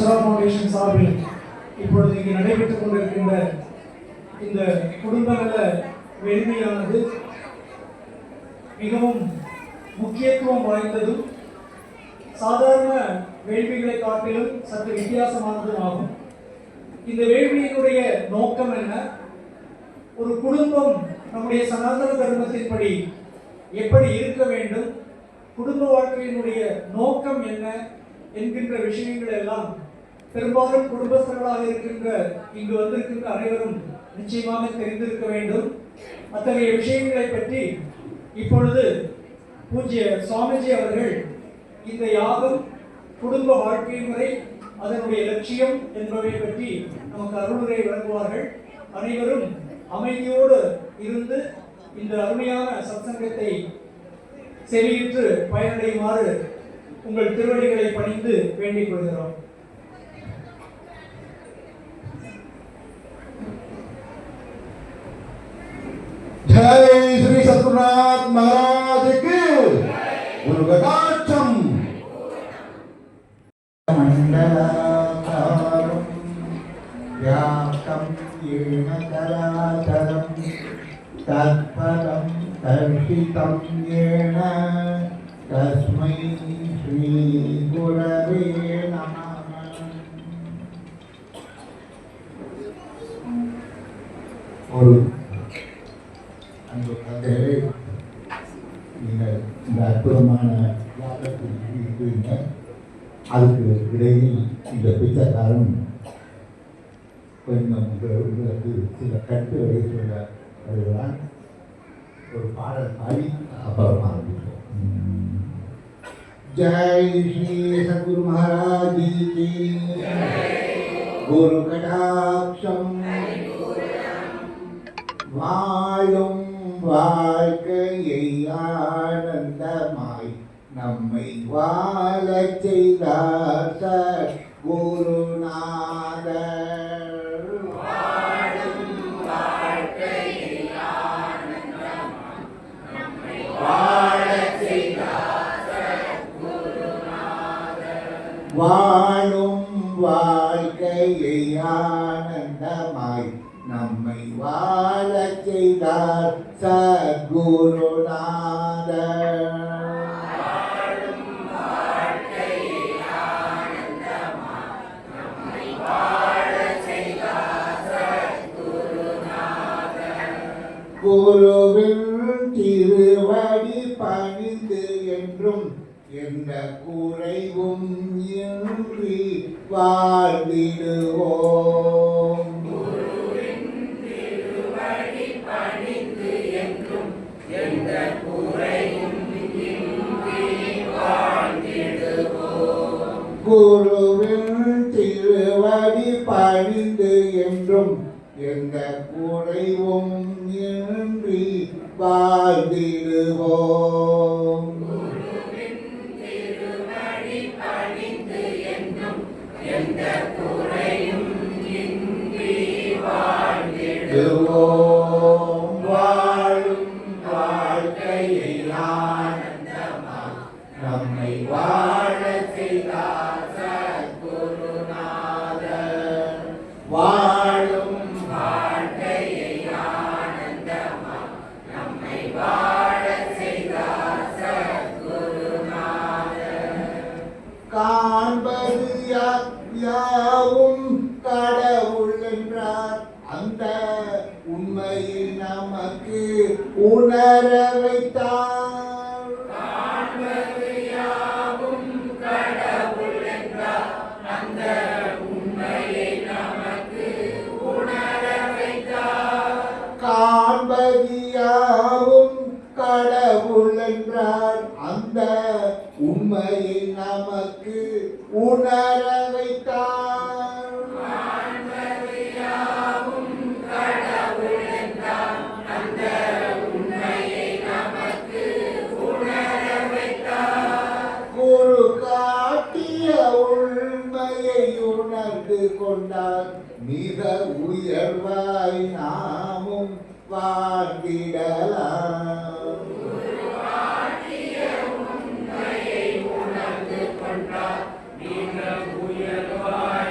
சுரா ஃபவுண்டேஷன் சார்பில் இப்பொழுது இங்கு நடைபெற்றுக் கொண்டிருக்கின்ற இந்த குடும்ப நல வேள்வியானது மிகவும் முக்கியத்துவம் வாய்ந்ததும் சாதாரண வேள்விகளை காட்டிலும் சற்று வித்தியாசமானதும் ஆகும். இந்த வேள்வியினுடைய நோக்கம் என்ன? ஒரு குடும்பம் நம்முடைய சனாதன தர்மத்தின்படி எப்படி இருக்க வேண்டும், குடும்ப வாழ்க்கையினுடைய நோக்கம் என்ன என்கின்ற விஷயங்கள் எல்லாம் பெரும்பாலும் குடும்பஸ்தர்களாக இருக்கின்ற இங்கு வந்திருக்கின்ற அனைவரும் நிச்சயமாக தெரிந்திருக்க வேண்டும். அத்தகைய விஷயங்களை பற்றி இப்பொழுது பூஜ்ய சுவாமிஜி அவர்கள் இந்த யாகம், குடும்ப வாழ்க்கை முறை, அதனுடைய லட்சியம் என்பவை பற்றி நமக்கு அருளுரை வழங்குவார்கள். அனைவரும் அமைதியோடு இருந்து இந்த அருமையான சத்சங்கத்தை செவியுற்று பயனடையுமாறு உங்கள் திருவடிகளை பணிந்து வேண்டிக் கொள்கிறோம். जय श्री सतगुरुनाथ महाराज की गुरु कटाक्षम मंडलाकारं व्याप्तं येन चराचरं तत्पदं दर्शितं येन तस्मै श्री गुरवे नमः. நீங்கள் இந்த அற்புதமான யாகத்தில் இருக்கிறீங்க. அதுக்கு இடையில் இந்த பிச்சைக்காரன் கொஞ்சம் உங்களுக்கு சில கட்டுரை சொல்ல வருகிறான். ஒரு பாடல் பாடி அப்புறம் ஆரம்பிப்போம். ஜெய் ஸ்ரீ சத்குரு மகாராஜ் கி குரு கடாட்சம். வாழும் வாழ்க்கையை ஆனந்தமாய் நம்மை வாழச் செய்தார் சத்குருநாதர். வாழும் வாழ்க்கையை ஆனந்தமாய் நம்மை வாழச் செய்தார் சத்குருநாதர். வாழும் வாழ்க்கையை ஆனந்தமாய் நம்மை வாழச் செய்தார் சத்குருநாதர். வாழும் வாழ்க்கையை ஆனந்தமாய் நம்மை வாழச் செய்தார் சத்குருநாதர். குருவின் திருவடி பணிந்து என்றும் எந்த குறைவும் இன்றி வாழ்ந்திடுவோம். குருவின் திருவடி பணிந்து என்றும் எந்த குறைவும் இன்றி வாழ்ந்திடுவோம். குருவின் திருவடி பணிந்து என்றும் எந்த குறையும் இன்றி வாழ்ந்திடுவோம். வாழும் வாழ்க்கையை ஆனந்தமாய் நம்மை வாழச் செய்தார் சத்குருநாதர். வாழும் வாழ்க்கையை ஆனந்தமாய் நம்மை வாழச் செய்தார் சத்குருநாதர். காண்பது யாவும் கடவுள் என்றார். அந்த உண்மையை நமக்கு உணர வைத்தார். காண்பது யாவும் கடவுள் என்றார். அந்த உண்மையை நமக்கு உணர வைத்தார். காண்பது யாவும் கடவுள் என்றார். அந்த உண்மையை நமக்கு உணர வைத்தார். காண்பது யாவும் கடவுள் என்றார். அந்த உண்மையை நமக்கு உணர வைத்தார். குரு காட்டிய உண்மையை உணர்ந்து கொண்டார். மிக உயர்வாய் நாமும் வாழ்ந்திடலாம். உண்மையை உணர்ந்து கொண்டார். மிக உயர்வாய்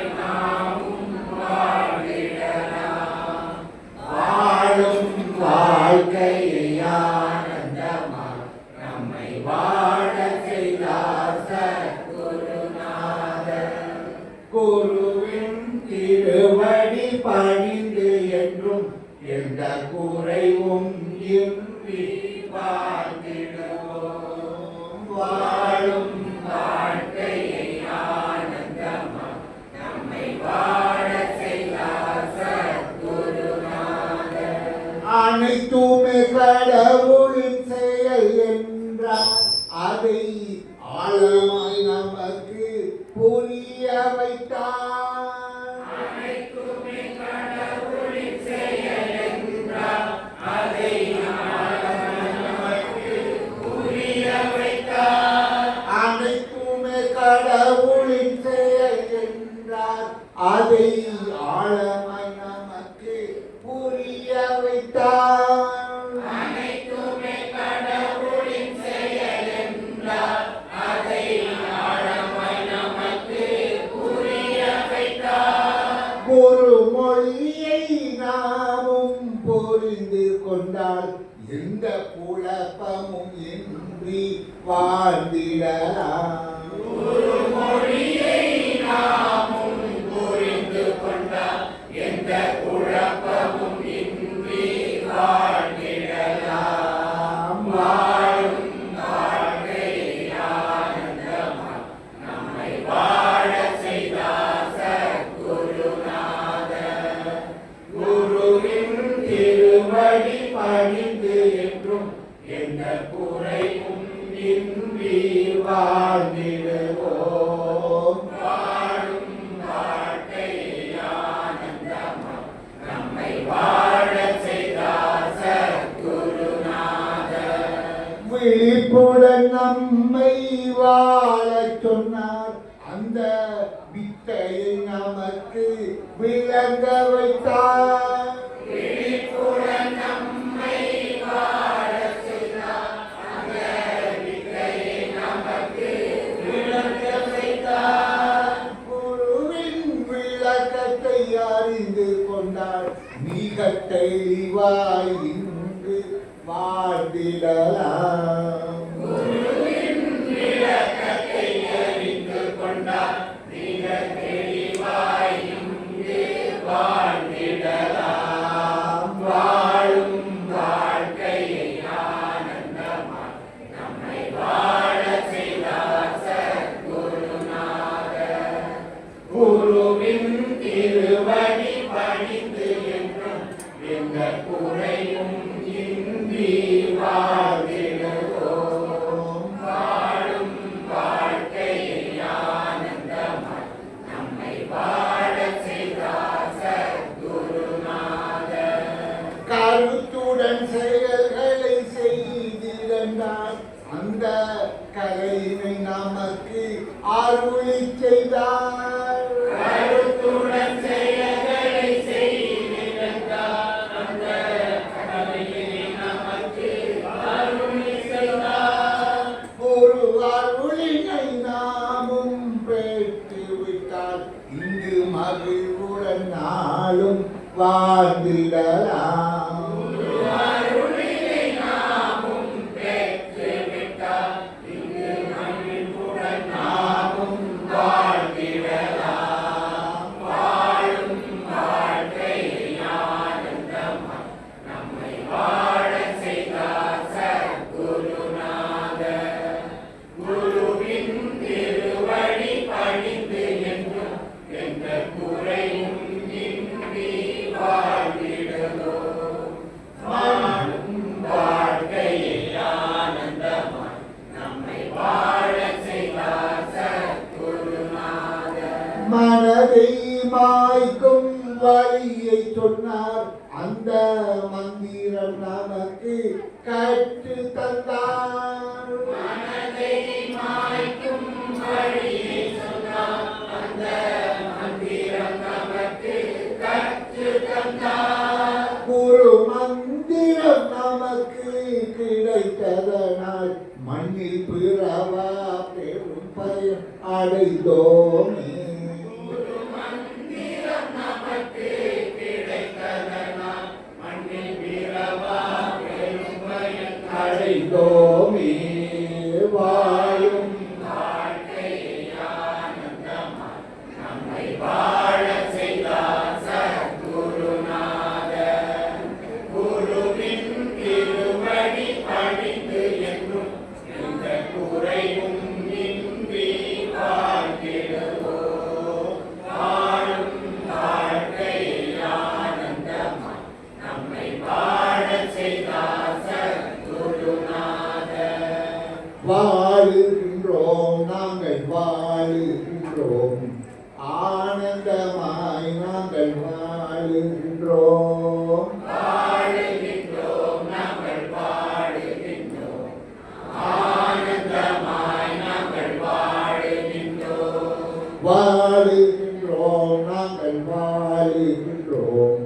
குருவின் திருவடி பணிந்து என்றும் எந்த குறைவும் இன்றி வாழ்ந்திடுவோம். வாழும் வாழ்க்கையை ஆனந்தமா நம்மை வாழ செய்தார் சத்குருநாதர். அனைத்துமே கடவுளின் செயல் என்றார், அதை ஆழமாய் நமக்கு புரிய வைத்தார். அனைத்துமே கடவுளின் செயல் என்றார், அதை ஆழமாய் நமக்கு புரிய வைத்தார். அனைத்துமே கடவுளின் செயல் என்றார், அதை ஆழமாய் நமக்கு புரிய வைத்தார். அனைத்துமே கடவுளின் செயல் என்றார், அதை ஆழமாய் நமக்கு புரிய வைத்தார். ஒரு மொழியை நாமும் புரிந்து கொண்டால் எந்த குழப்பமும் இன்றி வாழ்ந்திடலாம். ஒரு மொழியை நாமும் புரிந்து கொண்டால் எந்த குழப்பமும் இன்றி வாழ்ந்திடலாம். வாழும் வாழ்க்கையை ஆனந்தமாய் நம்மை வாழ செய்தார் சத்குருநாதர். குருவின் திருவடி பணிந்து என்றும் எந்த குறையும் இன்றி வாழ்ந்திடுவோம். வாழும் வாழ்க்கையை ஆனந்தமாய் நம்மை வாழ செய்தார் சத்குருநாதர். விழிப்புடன் நம்மை வாழச் சொன்னார், அந்த வித்தையை நமக்கு விளங்க வைத்தார். விழிப்புடன் நம்மை வாழச் சொன்னார், அந்த வித்தையை நமக்கு விளங்க வைத்தார். குருவின் விளக்கத்தை அறிந்து கொண்டார், மிக தெளிவாய் இன்று வாழ்ந்திடலாம். குருவின் விளக்கத்தை அறிந்து கொண்டார், மிக தெளிவாய் இன்று வாழ்ந்திடலாம். வாழும் வாழ்க்கையை ஆனந்தமாய் நம்மை வாழ செய்தார் சத்குருநாதர். குருவின் திருவடி பணிந்து என்றும் எந்த குறையும் இன்றி வாழ்ந்திடுவோம். வாழும் வாழ்க்கையை ஆனந்தமாய் நம்மை வாழ செய்தார் சத்குருநாதர். கருத்துடன் செயல்களை செய்திருந்தார், அந்த கலையினை நமக்கு அருளி செய்தார். கருத்துடன் செயல்களை செய்திருந்தார், அந்த கலையினை நமக்கு அருளி செய்தார். ஒரு அருளினை நாமும் பெற்றுவிட்டால் இங்கு மகிழ்வுடன் நாளும் வாழ்ந்திடலாம். அருளினை நாமும் பெற்றுவிட்டால் இங்கு மகிழ்வுடன் நாமும் வாழ்ந்திடலாம். வாழும் வாழ்க்கையை ஆனந்தமாய் நம்மை வாழ செய்தார் சத்குருநாதர். குருவின் திருவடி பணிந்து என்றும் எந்த குறையும் இன்றி வாழ்ந்திடுவோம். வாழும் வாழ்க்கையை ஆனந்தமாய் நம்மை வாழ செய்தார் சத்குருநாதர். மனதை மாய்க்கும் வழியை சொன்னார், அந்த மந்திரம் நமக்கு கற்று தந்தார். மனதை மாய்க்கும் வழியை சொன்னார், அந்த மந்திரம் நமக்கு கற்று தந்தார். குரு மந்திரம் நமக்கு கிடைத்ததனால் மண்ணில் பிறவா பெரும் பயன் அடைந்தோமே. குரு மந்திரம் நமக்கு கிடைத்ததனால் மண்ணில் பிறவா பெரும் பயன் அடைந்தோமே. வாழுகின்றோம் நாங்கள் வாழுகின்றோம் ஆனந்தமாய் நாங்கள் வாழுகின்றோம் வாழுகின்றோம் நாங்கள் வாழுகின்றோம்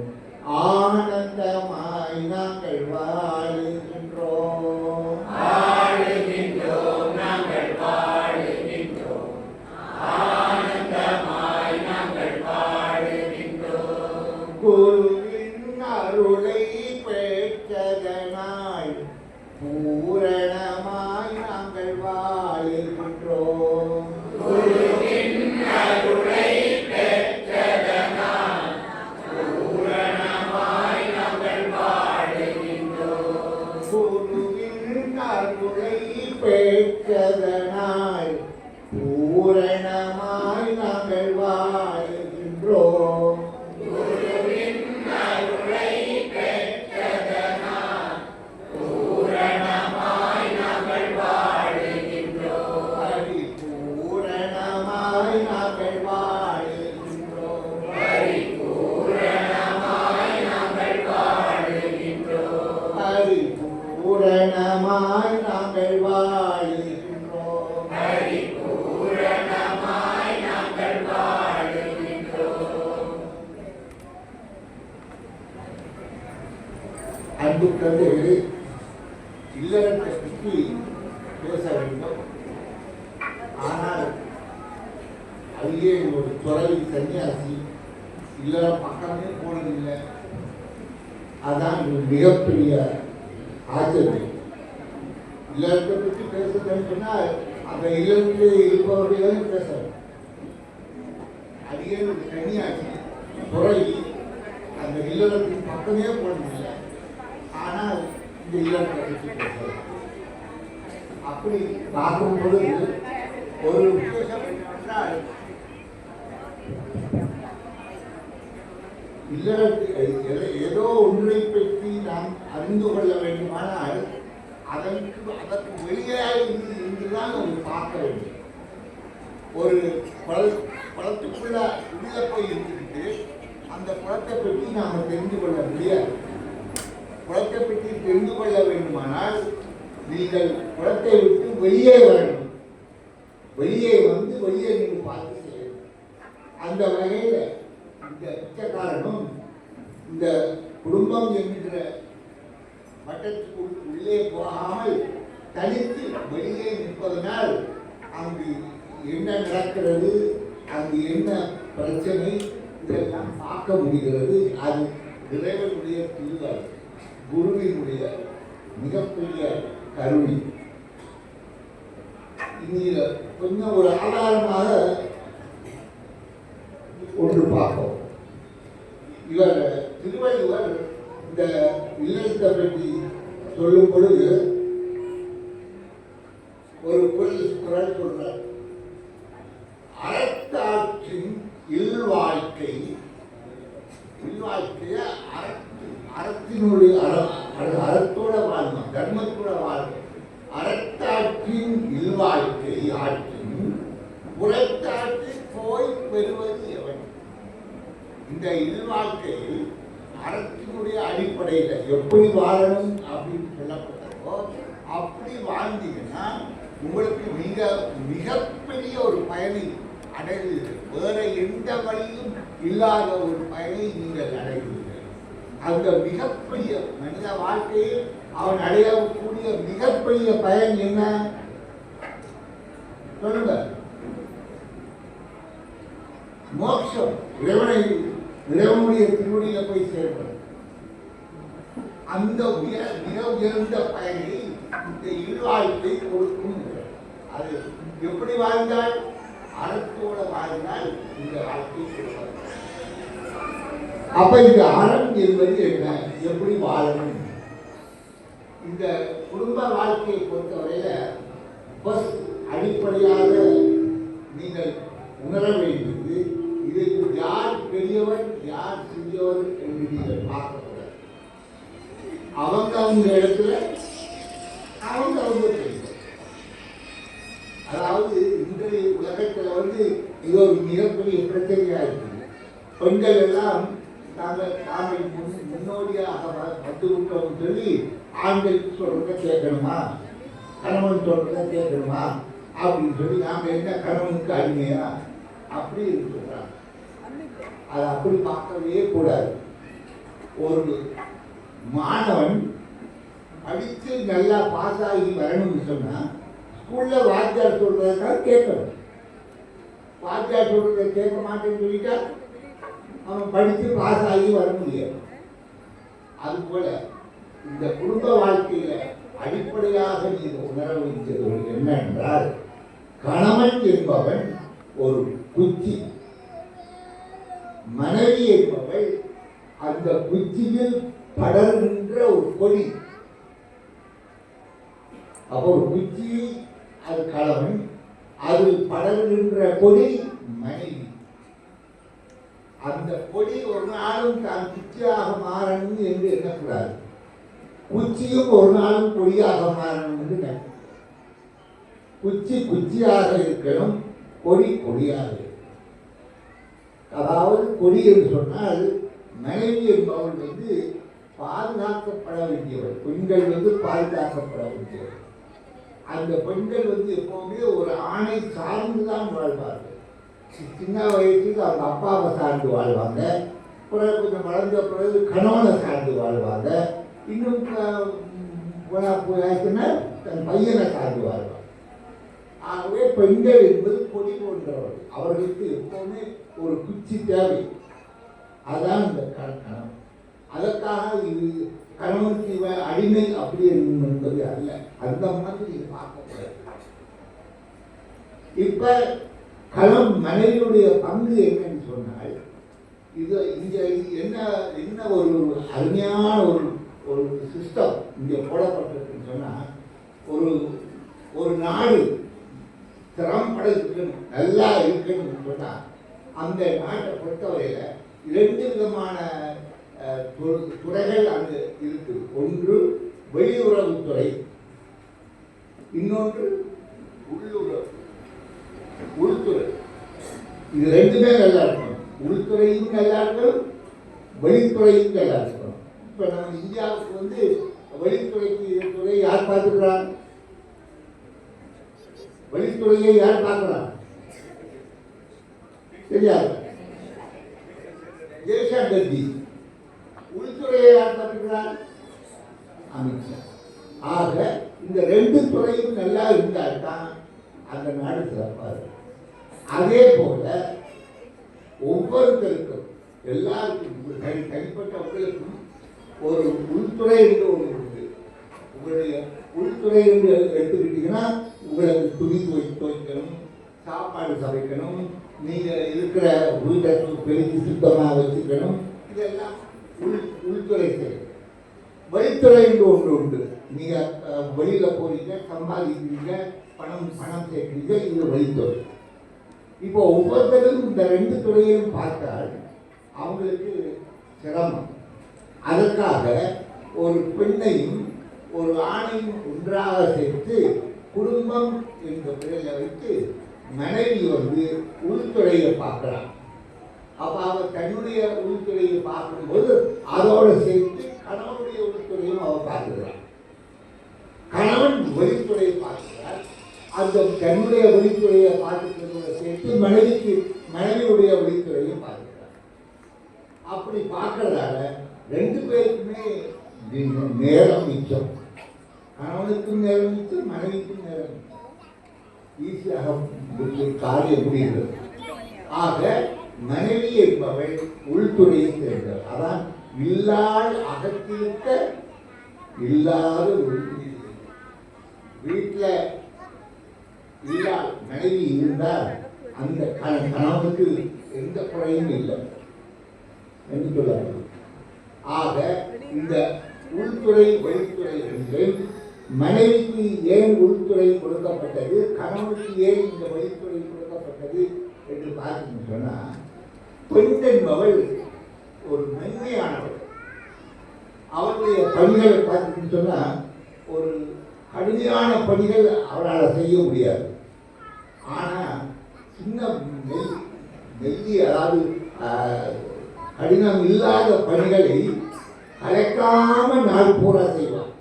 ஆனந்தமாய் நாங்கள் வாழுகின்றோம் வாழுகின்றோம் நாங்கள் வாழுகின்றோம் ஆனந்தமாய் நாங்கள் வாழுகின்றோம் குருவின் அருளை பெற்றதனாய் பூரணமாய் நாங்கள் வாழுகின்றோம் குருவின் அருளை பெற்றதனால் பூரணமாய் நாங்கள் வாழுகின்றோம் குருவின் அருளை பெற்றதனாய் பூரணமாய் நாங்கள் வாழுகின்றோம் குருவின் அருளை பெற்றதனால் பூரணமாய் நாங்கள் வாழுகின்றோம் பரிபூரணமாய் நாங்கள் வாழுகின்றோம் பரிபூரணமாய் நாங்கள் வாழுகின்றோம் பரிபூரணமாய் நாங்கள் வாழுகின்றோம் பரிபூரணமாய் நாங்கள் வாழுகின்றோம் அன்புக்கிறது இல்லறத்தை பற்றி பேச வேண்டும். ஆனால் அங்கே ஒரு துறவி சன்னியாசி இல்லற பக்கமே போனதில்லை. அதான் ஒரு மிகப்பெரிய ஆச்சரியம். இல்லறத்தை பற்றி பேசுறதுன்னு சொன்னால் அந்த இல்லறத்திலே இருப்பவர்களையும் பேசணும். அங்கே ஒரு சன்னியாசி துறவி அந்த இல்லறத்தின் பக்கமே போனதில்லை. ஆனால் இந்த இல்லறத்தை பற்றி பேசலாம். அப்படி பார்க்கும் பொழுது ஒரு விசேஷம் என்னவென்றால் இல்லறத்தில் ஏதோ ஒன்றை பற்றி நாம் அறிந்து கொள்ள வேண்டுமானால் அதற்கு வெளியே இருந்துதான் ஒரு பார்க்க வேண்டும். ஒரு குளத்துக்குள்ள உள்ள போய் இருந்துக்கிட்டு அந்த குளத்தை பற்றி நாம் தெரிந்து கொள்ள முடியாது. குளத்தை பற்றி தெரிந்து கொள்ள வேண்டுமானால் நீங்கள் குளத்தை விட்டு வெளியே வரணும். வெளியே வந்து வெளியே நீங்கள் பார்த்து செய்யணும். அந்த வகையில் இந்த பிச்சைக்காரனும் இந்த குடும்பம் என்கிற வட்டத்துக்குள் உள்ளே போகாமல் தனித்து வெளியே நிற்பதனால் அங்கு என்ன நடக்கிறது, அங்கு என்ன பிரச்சனை, இதெல்லாம் பார்க்க முடிகிறது. அது இறைவனுடைய திருவாள், குருவினுடைய மிகப்பெரிய கருணை. இதில் கொஞ்சம் ஒரு ஆதாரமாக ஒன்று பார்ப்போம். இவர் திருவள்ளுவர் இந்த இல்லறத்தை பற்றி சொல்லும் பொழுது ஒரு குரல் சொல்றார். அறத்தாற்றின் இல்வாழ்க்கை, இல்வாழ்க்கைய அறத்தினுடைய அறத்தோட வாழணும், தர்மத்தோட வாழணும். அறத்தாற்றின் இல்வாழ்க்கை ஆற்றின் புறத்தாற்றில் போய் பெறுவது எவன்? இந்த இல்வாழ்க்கையில் அறத்தினுடைய அடிப்படையில் எப்படி வாழணும் அப்படின்னு சொல்லப்பட்டதோ அப்படி வாழ்ந்தீங்கன்னா உங்களுக்கு மிகப்பெரிய ஒரு பயனை அடைவீர்கள். வேற எந்த வழியும் இல்லாத ஒரு பயனை நீங்கள் அடைவீர்கள். அந்த மிகப்பெரிய மனித வாழ்க்கையில் அவன் அடையக்கூடிய மிகப்பெரிய பயன் என்ன சொல்லுங்க? மோட்சம், இறைவனுடைய திருவடியில போய் சேர்ப்பது. அந்த மிக உயர்ந்த பயனை இந்த இல்வாழ்க்கை கொடுக்கும். அது எப்படி வாழ்ந்தால்? அறத்தோட வாழ்ந்தால் இந்த வாழ்க்கை கொடுப்பார். அப்ப இந்த அறம் என்பது என்ன, எப்படி வாழணும்? இந்த குடும்ப வாழ்க்கையை பொறுத்தவரையில அடிப்படையாக நீங்கள் உணர வேண்டியது, இதற்கு யார் பெரியவர் யார் சிறியவர் என்று நீங்கள் பார்க்கக்கூடாது. அவங்க இடத்துல அவங்க பெரியவர். அதாவது இன்றைய உலகத்தில் இது ஒரு மிகப்பெரிய பிரச்சனையா இருக்குது. பெண்கள் எல்லாம் தாங்கள் முன்னோடியாக வந்துவிட்டோம் சொல்லி ஆண்கள் சொல்றத கேட்கணுமா, கணவன் சொல்றத கேட்கணுமா அப்படின்னு சொல்லி நாம என்ன கணவனுக்கு அடிமையா அப்படி சொல்றாங்க. அதை அப்படி பார்க்கவே கூடாது. ஒரு மாணவன் படித்து நல்லா பாஸ் ஆகி வரணும்னு சொன்னா ஸ்கூல்ல வாத்தியார் சொல்றதுக்காக கேட்கணும். வாத்தியார் சொல்றதை கேட்க மாட்டேன்னு சொல்லிட்டா அவன் படித்து பாஸ் ஆகி வர முடியாது. அதுபோல இந்த குடும்ப வாழ்க்கையில அடிப்படையாக நீங்கள் உணர வேண்டியது என்னென்றால், கணவன் என்பவன் ஒரு குச்சி, மனைவி என்பவள் அந்த குச்சியில் படர்கின்ற ஒரு கொடி. அப்போ ஒரு குச்சி அது கணவன், அதில் படர்கின்ற கொடி மனைவி. அந்த கொடி ஒரு நாளும் தான் குச்சியாக மாறணும் என்று எண்ணக்கூடாது. குச்சியும் ஒரு நாளும் கொடியாக மாறணும் என்று நினைக்கும். குச்சி குச்சியாக இருக்கணும், கொடி கொடியாக இருக்கணும். அதாவது கொடி என்று சொன்னால் மனைவி என்பவள் பாதுகாக்கப்பட வேண்டியவள், பெண்கள் பாதுகாக்கப்பட வேண்டியவள். அந்த பெண்கள் எப்பவுமே ஒரு ஆணை சார்ந்துதான் வாழ்வார்கள். சின்ன வயசுக்கு அவங்க அப்பாவை சார்ந்து வாழ்வாங்க, பிறகு கொஞ்சம் வளர்ந்த பிறகு கணவனை சார்ந்து வாழ்வாங்க, இன்னும் போயாச்சுன்னா தன் பையனை சார்ந்து வாழ்வாங்க. ஆகவே பெண்கள் என்பது கொடி போன்றவர்கள். அவர்களுக்கு எப்பவுமே ஒரு குச்சி தேவை. அதான் இந்த கணவன். அதற்காக இது கணவனுக்கு இவன் அடிமை அப்படி என்பது அல்ல. அந்த மாதிரி பார்க்கக்கூடாது. இப்ப கணவன் மனைவியுடைய பங்கு என்னன்னு சொன்னால், இது இங்க என்ன என்ன ஒரு அருமையான ஒரு சிஸ்டம் இங்கே போடப்பட்டிருக்குன்னு சொன்னா, ஒரு நாடு திறம்பட இருக்கணும், நல்லா இருக்கணும்னு சொன்னா அந்த நாட்டை பொறுத்தவரையில 2 விதமான துறைகள் அங்கு இருக்கு. ஒன்று வெளியுறவுத்துறை, இன்னொன்று உள்துறை. இது 2மே நல்லா இருக்கணும். உள்துறையும் நல்லா இருக்கணும், வெளித்துறையும் நல்லா இருக்கணும். இப்ப நம்ம இந்தியாவுக்கு வெளித்துறைக்கு துறை யார் பார்த்துக்கிறாங்க? வெளித்துறையை யார் பார்க்கிறாங்க? தெரியாது. ஜெய்சங்கர்ஜி. உள்துறையை யார் பார்த்துக்கிறார்? அமித்ஷா. ஆக இந்த 2 துறையும் நல்லா இருந்தால் தான் அந்த நாடு சிறப்பாக இருக்கும். அதே போல ஒவ்வொருத்தருக்கும் எல்லாருக்கும் தனிப்பட்டவர்களுக்கும் ஒரு உள்துறை என்று ஒன்று உண்டு. உங்களுடைய உள்துறை என்று எடுத்துக்கிட்டீங்கன்னா, உங்களுக்கு துணி துவைக்கணும், சாப்பாடு சமைக்கணும், நீங்கள் இருக்கிற வீட்டை பெருக்கி சுத்தமாக வச்சுக்கணும். இதெல்லாம் உள்துறை செய்யும். வெளித்துறை என்று ஒன்று உண்டு. நீங்கள் வெளியில் போறீங்க, சம்பாதிக்கிறீங்க, பணம் சேர்க்கிறீங்க, இது வெளித்துறை. இப்போ ஒவ்வொருத்தரும் இந்த 2 துறையையும் பார்த்தால் அவங்களுக்கு சிரமம். அதற்காக ஒரு பெண்ணையும் ஒரு ஆணையும் ஒன்றாக சேர்த்து குடும்பம் என்ற பெயரில் வைத்து மனைவி உள்துறையை பார்க்கலாம். அப்ப அவர் தன்னுடைய உள்துறையை பார்க்கும்போது அதோடு சேர்த்து கணவனுடைய உள்துறையும் அவர் பார்க்கிறார். கணவன் வெளித்துறையை பார்க்கிறார், அந்த தன்னுடைய வெளித்துறையை பார்க்கிறதோடு சேர்த்து மனைவியுடைய வெளித்துறையும் பார்க்கிறார். அப்படி பார்க்கறதால 2 பேருக்குமே நேரம் மிச்சம். கணவனுக்கும் நேரம் மிச்சம், மனைவிக்கும் நேரம் மிச்சம். ஈஸியாக காரியம் முடிகிறது. ஆக மனைவி என்பவள் உள்துறையை சேர்ந்தவர். அதான் இல்லாத அகத்திருக்க இல்லாத வீட்டில் இல்லாத மனைவி இருந்தால் அந்த கணவனுக்கு எந்த குறையும் இல்லை என்று சொல்ல. ஆக இந்த உள்துறை வெளித்துறை என்று மனைவிக்கு ஏன் உள்துறை கொடுக்கப்பட்டது, கணவனுக்கு ஏன் இந்த வெளித்துறை கொடுக்கப்பட்டது என்று பார்த்தீங்கன்னு சொன்னா, பெண் என்பவள் ஒரு மென்மையானவள். அவருடைய பணிகளை பார்த்தீங்கன்னு சொன்னா ஒரு கடுமையான பணிகள் அவரால் செய்ய முடியாது. ஆனா சின்ன நெல்லி, அதாவது கடினம் இல்லாத பணிகளை கலைக்காம நாள் பூரா செய்வான்.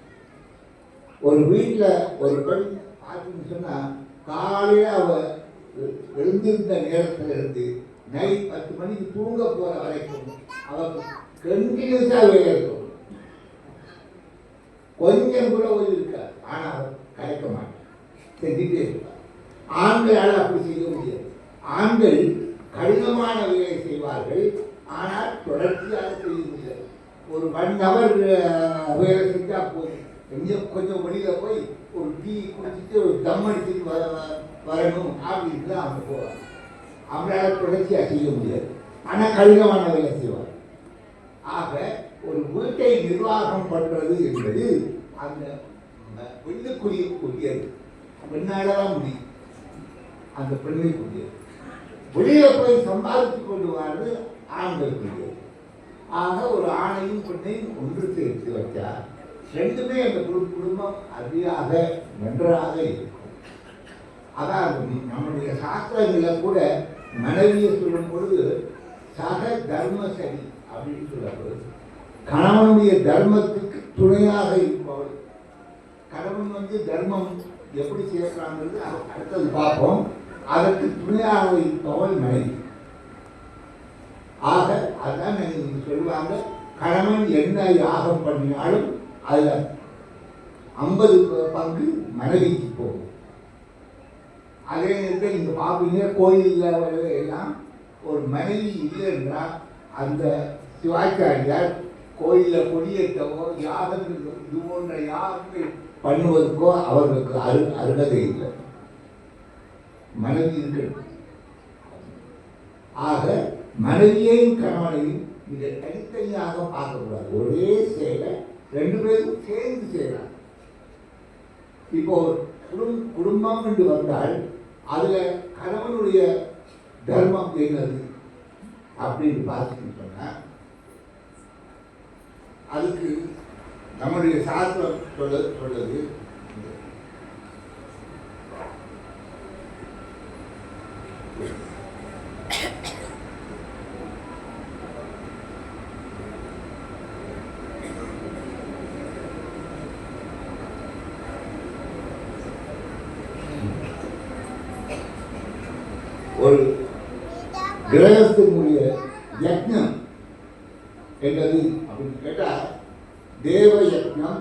ஒரு வீட்டில் ஒரு பெண் பார்த்தீங்கன்னு சொன்னால் காலையில் அவள் எழுந்திருந்த நேரத்தில் இருந்து நைட் 10 மணிக்கு தூங்க போகிற வரைக்கும் அவள் கண்டினியூஸாக வேலை இருக்கும். கொஞ்சம் கூட ஓய்வு இருக்காது. ஆனால் அவள் கலைக்க மாட்டான், செஞ்சுட்டே இருப்பாள். ஆண்களால் அப்படி செய்ய முடியாது. ஆண்கள் கடினமான வேலை செய்வார்கள், ஆனால் தொடர்ச்சியாக செய்ய முடியாது. ஒரு 1 hour வேலை செஞ்சால் போதும். எங்கேயும் கொஞ்சம் வெளியில் போய் ஒரு டீ குடிச்சிட்டு ஒரு தம் அடிச்சுட்டு வரணும் அப்படின்னு தான் அவங்க போவாங்க. அவங்களால தொடர்ச்சியாக செய்ய முடியாது, ஆனால் கடினமான வேலை செய்வார். ஆக ஒரு வீட்டை நிர்வாகம் பண்ணுறது என்பது அந்த பெண்ணுக்குரியது. பெண்ணால தான் முடியும், அந்த பெண்ணுக்குரியது. வெளியில் போய் சம்பாதித்து கொண்டு வர்றது ஆண்களுக்குரியது. ஆக ஒரு ஆணையும் பெண்ணையும் ஒன்று சேர்த்து வச்சா ரெண்டுமே அந்த குடும்பம் அதிகாக நன்றாக இருக்கும். அதாவது நம்முடைய சாஸ்திரங்களில் கூட மனைவியை சொல்லும் பொழுது சக தர்மசரி அப்படின்னு சொல்லப்படுது. கணவனுடைய தர்மத்துக்கு துணையாக இருப்பவள். கணவன் தர்மம் எப்படி செய்யறாங்கிறது அடுத்தது பார்ப்போம். அதற்கு துணையாக இருப்பவள் மனைவி. ஆக அதான் நீங்க சொல்லுவாங்க, கணவன் என்ன யாகம் பண்ணினாலும் அதுல 50 பங்கு மனைவிக்கு போகும். அதே நேரத்தில் நீங்க பார்ப்பீங்க கோயிலில் எல்லாம் ஒரு மனைவி இல்லை என்றால் அந்த சிவாச்சாரியார் கோயிலில் கொடியேற்றவோ யாகங்கள் இது போன்ற யாகங்கள் பண்ணுவதற்கோ அவர்களுக்கு அருகதை இல்லை. மனைவி இருக்கணும். ஆக மனைவியையும் கணவனையும் இதை தனித்தனியாக பார்க்கக்கூடாது. ஒரே செயலை 2 பேரும் சேர்ந்து செய்யலாம். இப்போ குடும்பம் என்று வந்தால் அதுல கணவனுடைய தர்மம் என்னது அப்படின்னு பார்த்துட்டு சொன்னா அதுக்கு நம்முடைய சாஸ்திரம் சொல்லுது. ஒரு கிரகத்தினுடைய யக்ஞம் என்னது அப்படின்னு கேட்டா தேவ யக்ஞம்,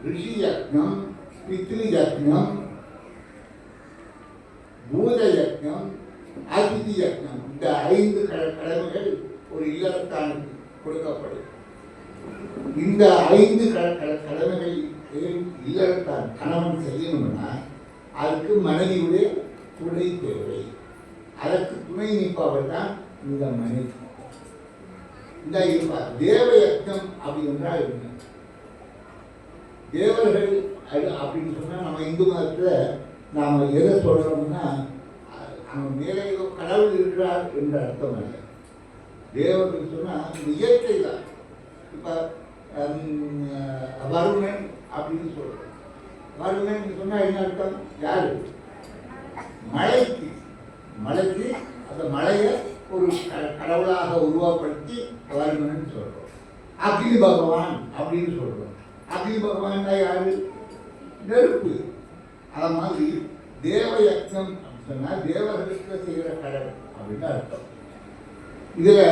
ரிஷி யக்ஞம், பித்ரு யக்ஞம், பூத யக்ஞம், அதிதி யக்ஞம். இந்த 5 கடமைகள் ஒரு இல்லறத்தானுக்கு கொடுக்கப்படும். இந்த 5 கடமைகள் இல்லறத்தான் கணவன் செய்யணும்னா அதுக்கு மனைவியுடைய துணை தேவை. அதற்கு துணை நிற்பவர் தான் இந்த மனைவி. இந்த இருப்பார். தேவ யக்ஞம் அப்படி என்றால் என்ன? தேவர்கள் அது அப்படின்னு சொன்னால் நம்ம இந்து மதத்தில் நாம் எதை சொல்கிறோம்னா அங்கே மேலே ஏதோ கடவுள் இருக்கிறார் என்ற அர்த்தம் அல்ல. தேவர்கள் சொன்னால் இந்த இயற்கை தான். இப்போ வருணன் அப்படின்னு சொல்கிறோம். வருணன் சொன்னால் என்ன அர்த்தம்? யாரு? மழைக்கு அந்த மழையை ஒரு கடவுளாக உருவப்படுத்தி வருணன் சொல்கிறோம். அக்னி பகவான் அப்படின்னு சொல்கிறோம். அக்னி பகவான் யாரு? நெருப்பு. அது மாதிரி தேவ யக்ஞம் சொன்னால் தேவர்களுக்கு செய்கிற கடவுள் அப்படின்னு அர்த்தம். இதுல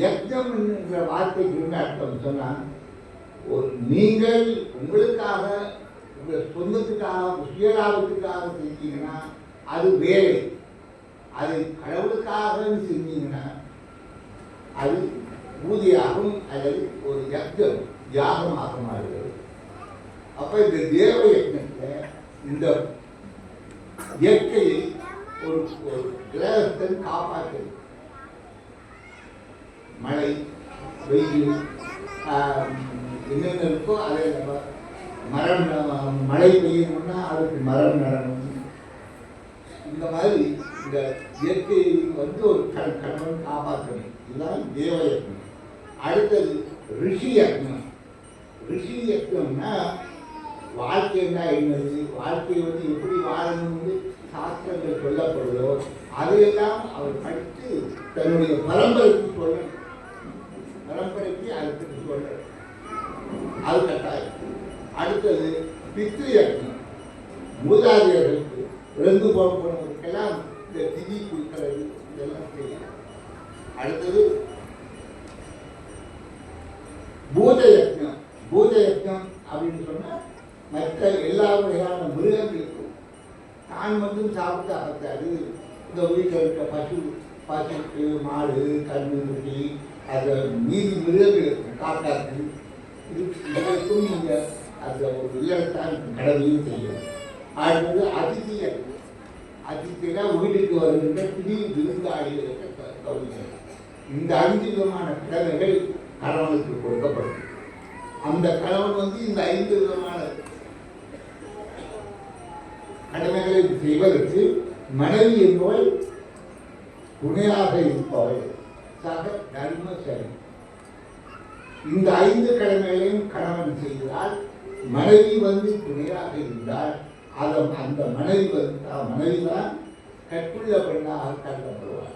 யக்ஞம் என்ற வார்த்தைக்கு என்ன அர்த்தம் சொன்னால் நீங்கள் உங்களுக்காக உங்கள் சொந்தத்துக்காக சுயலாபத்துக்காக செஞ்சீங்கன்னா அது வேலை. அது கடவுளுக்காக செஞ்சீங்கன்னா அது பூஜையாகும் அல்லது ஒரு யக்ஞம் யாகமாக மாறுகிறது. அப்ப இந்த தேவ யக்ஞத்தில் இந்த இயற்கையை ஒரு கிரகத்தை காப்பாற்று. மழை, வெயில் என்னென்ன இருக்கோ அதை மரம், மழை பெய்யணும்னா அதுக்கு மரம் நடணும். இந்த மாதிரி இந்த இயற்கையை ஒரு கணவன் காப்பாற்றணும். இதுதான் தேவ யக்ஞம். அடுத்தது ரிஷி யக்ஞம். ரிஷி யக்ஞம்னா வாழ்க்கைன்னா என்னது, வாழ்க்கையை எப்படி வாழணும்னு சாஸ்திரங்கள் சொல்லப்படுதோ அதையெல்லாம் அவர் படித்து தன்னுடைய பரம்பரைக்கு சொல்லணும். அது கட்டாயம். அடுத்தது பித்ரு யக்ஞம், மூதாதையர்களுக்கு இறந்து போனவர்களுக்கெல்லாம் இந்த திதி கொடுக்கிறது, இதெல்லாம் செய்யலாம். அடுத்தது பூத யக்ஞம். பூத யக்ஞம் அப்படின்னு சொன்னா மற்ற எல்லா வகையான மிருகங்களுக்கும் தான் மட்டும் சாப்பிட்டு அகத்தாது. இந்த வீட்டில் இருக்க பசுக்கு, மாடு, கண்ணுக்குட்டி, அதை மீதி மிருகங்களுக்கு, காக்காக்கு, இதுக்கும் நீங்கள் அந்த ஒரு இல்லத்தான் கடவுளையும் செய்யணும். அடுத்தது அதிதி யக்ஞம். அதித்தினா வீட்டுக்கு வருகின்ற திடீர் விருந்தாளிகளுக்கு கவனிக்கணும். இந்த 5 விதமான கடமைகள் கணவனுக்கு கொடுக்கப்படும். அந்த கணவன் இந்த 5 விதமான கடமைகளை செய்வதற்கு மனைவி என்பவள் துணையாக இருப்பவள் சக தர்மசரி. இந்த 5 கடமைகளையும் கணவன் செய்கிறால், மனைவி துணையாக இருந்தால் அந்த மனைவிதான் கற்புள்ள பெண்ணாக கருதப்படுவார்.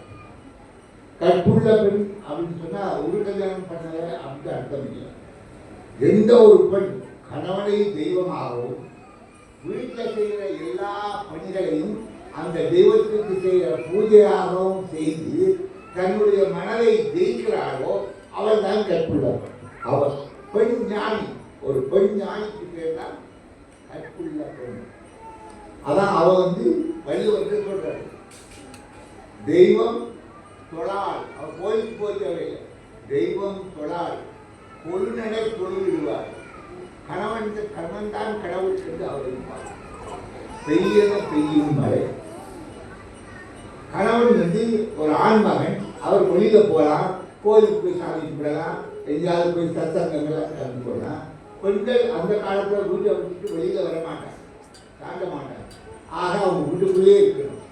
கற்புள்ள பெண் அப்படின்னு சொன்னா ஒரு கல்யாணம் பண்ணல அப்படின்னு அர்த்தம் இல்லை. எந்த ஒரு பெண் கணவனை தெய்வமாகவும் வீட்டில் செய்கிற எல்லா பணிகளையும் அந்த தெய்வத்திற்கு செய்கிற பூஜையாகவும் செய்து தன்னுடைய மனதை ஜெயிக்கிறாளோ அவள் தான் கற்புள்ள பெண். அவள் பெண் ஞானி. ஒரு பெண் ஞானிக்கு பேர் தான் கற்புள்ள பெண். அதான் அவ வள்ளுவர் சொல்றாரு, தெய்வம் தொழாள். அவ கோயிலுக்கு போய் தெய்வம் தொழாள், பொழுநடை தொழுவிடுவார். கணவன் தான் கடவுள் என்று அவர் இருப்பார். பெய்யன பெய்யும் மழை. கணவன் ஒரு ஆண்மகன், அவர் வெளியில போகலாம், கோயிலுக்கு போய் சாமி கும்பிடலாம், எங்கேயாவது போய் சத்சங்கங்களை கலந்து கொள்ளலாம். பெண்கள் அந்த காலத்துல வீட்டை விட்டுட்டு வெளியில வர மாட்டாங்க, தாண்ட மாட்டாங்க. ஆக அவங்க வீட்டுக்குள்ளே இருக்கணும்.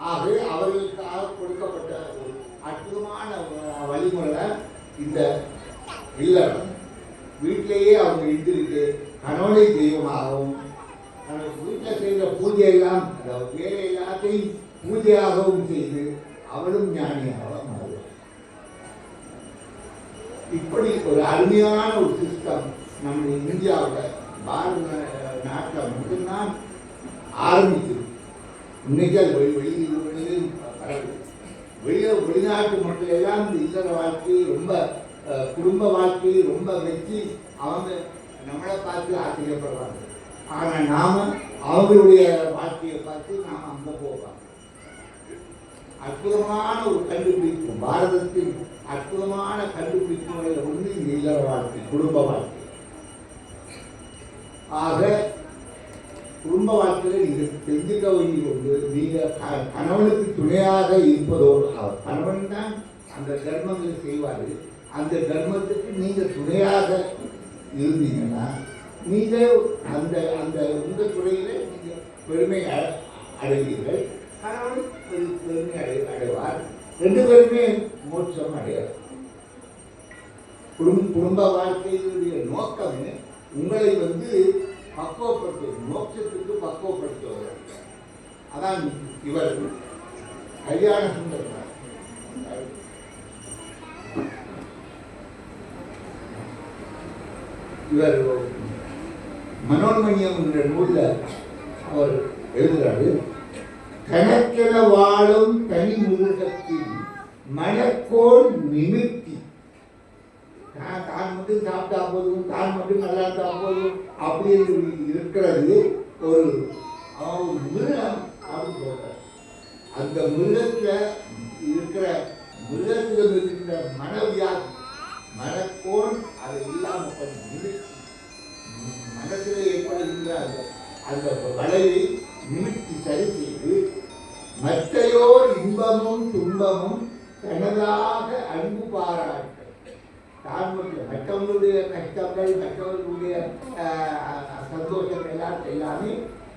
ஆகவே அவர்களுக்காக கொடுக்கப்பட்ட ஒரு அற்புதமான வழிமுறை இந்த இல்லறம். வீட்டிலேயே அவங்க இருந்திருக்கு கணவனை தெய்வமாகவும், வீட்டில் செய்கிற பூஜையெல்லாம், அதாவது வேலை எல்லாத்தையும் பூஜையாகவும் செய்து அவளும் ஞானியாக மாறுவார். இப்படி ஒரு அருமையான ஒரு சிஸ்டம் நம்முடைய இந்தியாவில் பாரத நாட்டில் மட்டும்தான் ஆரம்பிச்சது. இன்னைக்கு அது வெளிநாட்டு மக்கள் எல்லாம் இந்த இல்லற வாழ்க்கையை ரொம்ப, குடும்ப வாழ்க்கையை ரொம்ப வச்சு அவங்க நம்மளை பார்த்து ஆச்சரியப்படுறாங்க. ஆனால் நாம அவங்களுடைய வாழ்க்கையை பார்த்து நாம் அங்கே போவோம். அற்புதமான ஒரு கண்டுபிடிப்பு, பாரதத்தின் அற்புதமான கண்டுபிடிப்புகளில் ஒன்று இந்த இல்லற வாழ்க்கை, குடும்ப வாழ்க்கை. ஆக குடும்ப வாழ்க்கையில் நீங்கள் தெரிஞ்சுக்க வேண்டிய ஒன்று, நீங்கள் கணவனுக்கு துணையாக இருப்பதோடு, கணவன் தான் அந்த தர்மங்களை செய்வார். அந்த தர்மத்துக்கு நீங்கள் துணையாக இருந்தீங்கன்னா நீங்கள் அந்த அந்த உங்கள் துறையில் நீங்கள் பெருமை அடைவீர்கள். கணவன் பெருமை அடைவார். 2 பேருமே மோட்சம் அடைவார். குடும்ப வாழ்க்கையினுடைய நோக்கமே உங்களை பக்குவப்படுத்துவது, மோட்சத்துக்கு பக்குவப்படுத்துவது. அதான் இவர் கல்யாண சுந்தரம். இவர் மனோன்மணியம் என்ற நூலில் அவர் எழுதுகிறாரு, கணக்கென வாழும் தனி மிருகத்தின் மனக்கோள் நிமிர்த்தி. தான் மட்டும் சாப்பிட்டா போதும், தான் மட்டும் நல்லா இருந்தா போதும் அப்படி இருக்கிறது ஒரு மிருகம் அப்படின்னு சொல்றார். அந்த மிருகத்தில் இருக்கிற மனவியாதி, மனக்கோள் அதை இல்லாமல் நிமிர்த்தி, மனசில் ஏற்படுகின்ற அந்த வளைவை நிமிர்த்தி சரி செய்து மற்றையோர் இன்பமும் துன்பமும் தனதாக அன்பு பாராட்ட. தான் மற்றவங்களுடைய கஷ்டங்கள், மற்றவர்களுடைய சந்தோஷங்கள் எல்லாமே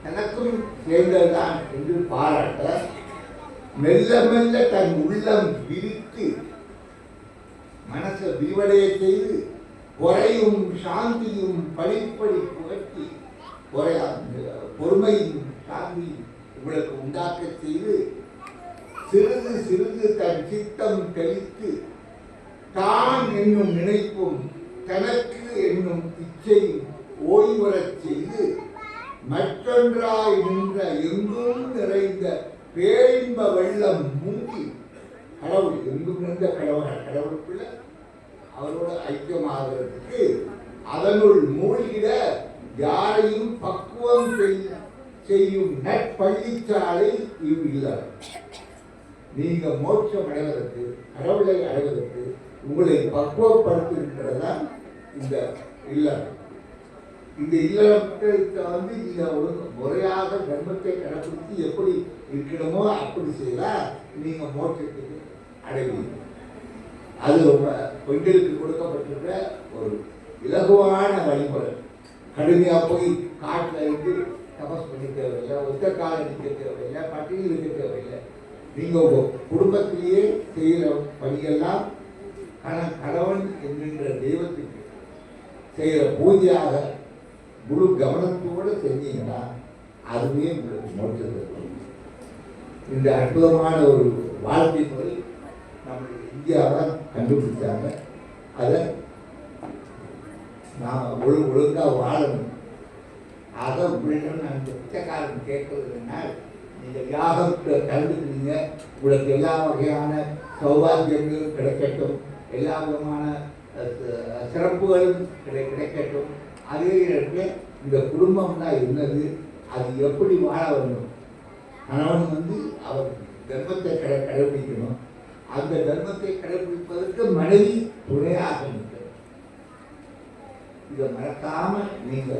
தனக்கும் சேர்ந்ததுதான் என்று பாராட்ட, மெல்ல மெல்ல தன் உள்ளம் விரித்து மனசை விரிவடைய செய்து பொறையும் சாந்தியும் படிப்படி புகட்டி, பொறுமையும் சாந்தியும் உங்களுக்கு உண்டாக்க செய்து சிறிது சிறிது தன் சித்தம் தெளித்து தான் என்னும் நினைப்பும் தனக்கு என்னும் என்னும் இச்சையும் ஓய்வுறச் செய்து மற்றொன்றாய் நின்ற எங்கும் நிறைந்த பேரின்ப வெள்ளம் மூங்கி கடவுள் எங்கும் நிறைந்த கடவுளுக்குள்ள அவரோட ஐக்கியமாகிறதுக்கு அதனுள் மூழ்கிட யாரையும் பக்குவம் செய்யும் நற்பள்ளிச்சாலை இவ்வில்லம். நீங்க மோட்சம் அடைவதற்கு, கடவுளை அடைவதற்கு உங்களை பக்குவப்படுத்துகின்றதா இந்த இல்லம். இந்த இல்லத்தை வந்து நீங்க ஒரு முறையாக தர்மத்தை கடைபிடித்து எப்படி இருக்கணுமோ அப்படி செய்தால் நீங்க மோட்சத்துக்கு அடைவீங்க. அது பெண்களுக்கு கொடுக்கப்பட்டிருக்கிற ஒரு இலகுவான வழிமுறை. கடுமையா போய் காட்டில் இருந்து தபஸ் பண்ணி தேவையில்லை, ஒத்த கால நிற்க தேவையில்லை, பட்டியல் இருக்க தேவையில்லை. நீங்க உங்க குடும்பத்திலேயே செய்கிற பணியெல்லாம் கணவன் என்கின்ற தெய்வத்துக்கு செய்கிற பூஜையாக முழு கவனத்தோடு செஞ்சீங்கன்னா அதுவே உங்களுக்கு மோட்சத்தை கொடுக்கும். இந்த அற்புதமான ஒரு வாழ்க்கை முறை நம்மளுடைய இந்தியாவை கண்டுபிடிச்சாங்க. அதை நாம் ஒழுங்காக வாழணும். அதை அப்படின்னு நான் இந்த பிச்சைக்காரன் கேட்கறதுன்னா, நீங்கள் யாகத்தை கலந்துக்கிறீங்க, உங்களுக்கு எல்லா வகையான சௌபாகியங்களும் கிடைக்கட்டும், எல்லா விதமான சிறப்புகளும் கிடைக்கட்டும். அதே நேரத்தில் இந்த குடும்பம்னா என்னது, அது எப்படி வாழ வேண்டும், கணவன் வந்து அவர் தர்மத்தை கடைபிடிக்கணும், அந்த தர்மத்தை கடைபிடிப்பதற்கு மனைவி துணையாக நிற்கணும். இதை மறக்காம நீங்க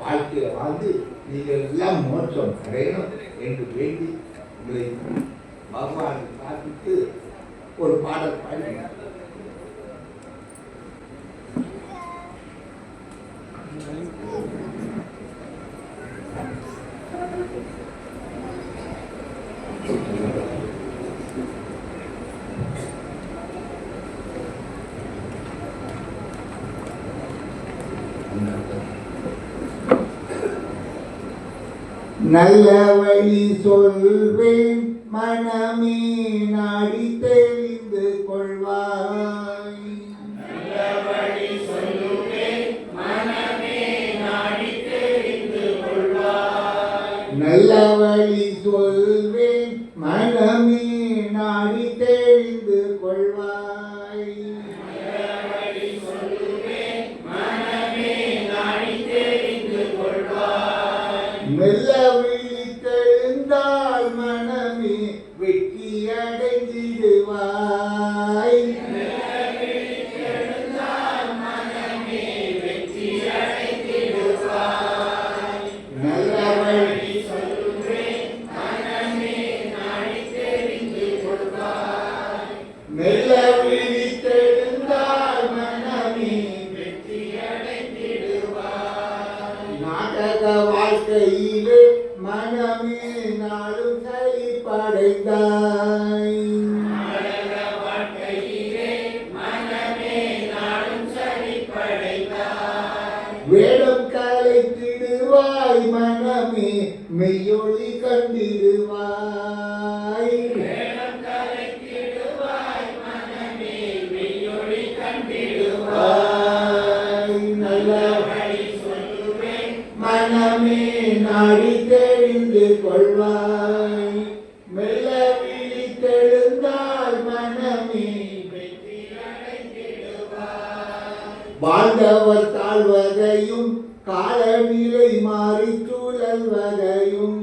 வாழ்க்கையில வாழ்ந்து நீங்கள் எல்லாம் மோட்சம் அடையணும் என்று வேண்டி உங்களை பகவானை பார்த்துட்டு ஒரு பாடல் பாடி நல்ல வழி சொல்வேன் மனமே நாடி தெரிந்து கொள்வாய். நல்ல வழி சொல்லுவேன் மனமே நாடி தெரிந்து கொள்வாய். நல்ல வழி சொல்வேன் மனமே நாடி தெரிந்து கொள்வாய். நல்ல வழி சொல்லுவேன் மனமே நாடி தெரிந்து கொள்வாய். மெல்ல விழித்தெழுந்தால் மனமே வெற்றி அடைந்திடுவாய். நல்ல வழி சொல்லுவேன் மனமே நாடி தெரிந்து கொள்வாய். மெல்ல விழித்தெழுந்தால் மனமே வெற்றி அடைந்திடுவாய். நாடக வாழ்க்கையிலே மனமே நாளும் சலிப்படைந்தாய். நாடக வாழ்க்கையிலே மனமே நாடும் சலிப்படைந்தாய். வேடம் கலைத்திடுவாய் மனமே மெய்யொளி கண்டிடுவாய். வேடம் கலைத்திடுவாய் மனமே மெய்யொளி கண்டிடுவாய். நல்ல வழி சொல்லுவேன் மனமே நாடி தெரிந்து கொள்வாய். மெல்ல விழித்தெழுந்தால் மனமே வெற்றி அடைந்திடுவாய். வாழ்ந்தவர் தாழ்வதையும் காலநிலை மாறி சூழல்வதையும்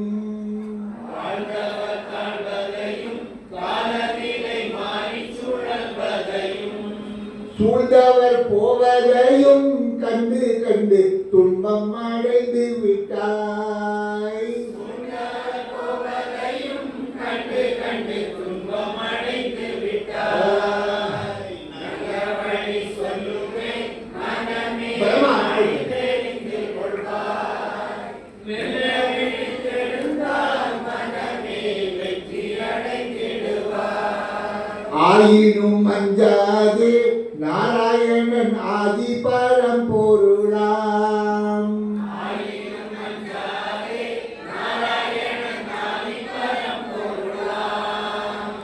வாழ்ந்தவர் தாழ்வதையும் காலநிலை மாறி சுழல்வதையும் சூழ்ந்தவர் போவதையும் கண்டு கண்டு துன்பம் அடைந்து விட்டாய். உண்டார் போவதையும் கண்டு கண்டு துன்பம் அடைந்து விட்டாய். நல்ல வழி சொல்லுவேன் மனமே நாடி தெரிந்து கொள்வாய். மெல்ல விழித்தெழுந்தால் மனமே வெற்றி அடைந்திடுவாய். ஆயினும் அஞ்சாதே நாராயணன் ஆதி பரம்பொருளாம். ஆயினும் அஞ்சாதே நாராயணன் ஆதி பரம்பொருளாம்.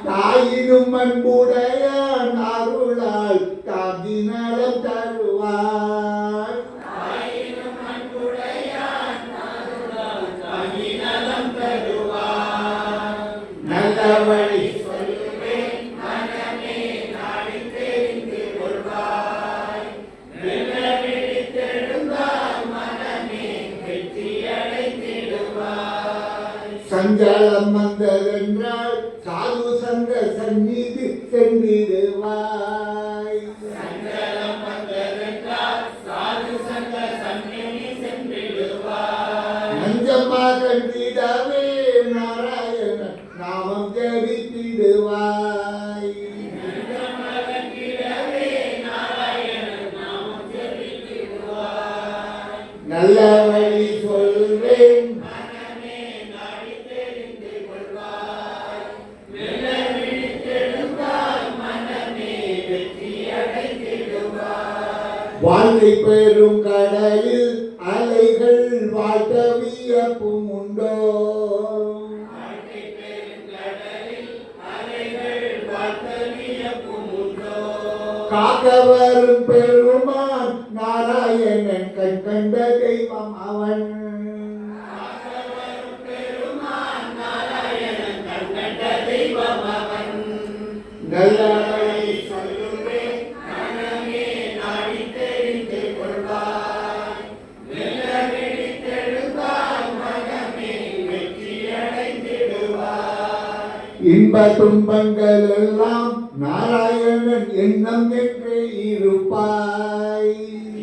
தாயினும் அன்புடையான் அருளால் தாதி நலம் தருவாய். சஞ்சலம் வந்ததென்றால் சாது சங்க சந்நிதி சென்றிடுவாய். சஞ்சலம் வந்ததென்றால் சாது சங்க சந்நிதி சென்றிடுவாய். நஞ்சமா கண்டிடவே நாராயண நாமம் ஜபித்திடுவாய். நஞ்சமகன்றிடவே நாராயணன் நாமம் ஜபித்திடுவாய். நல்ல வழி சொல்வேன் மனமே நாடி தெரிந்து கொள்வாய். மெல்ல விழித்தெழுந்தால் மனமே வெற்றி அடைந்திடுவாய். வாழ்க்கை பெறும் கடலில் அலைகள் வாழ்த்த வியப்பும் உண்டோ. வாழ்க்கை பெருங்கடலில் அலைகள் வாழ்த்த வியப்பும் உண்டோ. காக்க வரும் பெருமான் நாராயணன் கண் கண்ட தெய்வம் அவன். காக்கவரும் பெருமான் நாராயணன் கண்கண்ட தெய்வம் அவன். நல்ல வழி சொல்லுவேன் மனமே நாடி தெரிந்து கொள்வாய். மெல்ல விழித்தெழுந்தால் மனமே வெற்றி அடைந்திடுவாய். இன்ப துன்பங்கள் எல்லாம் நாராயணன் எண்ணம் என்றே இருப்பாய்.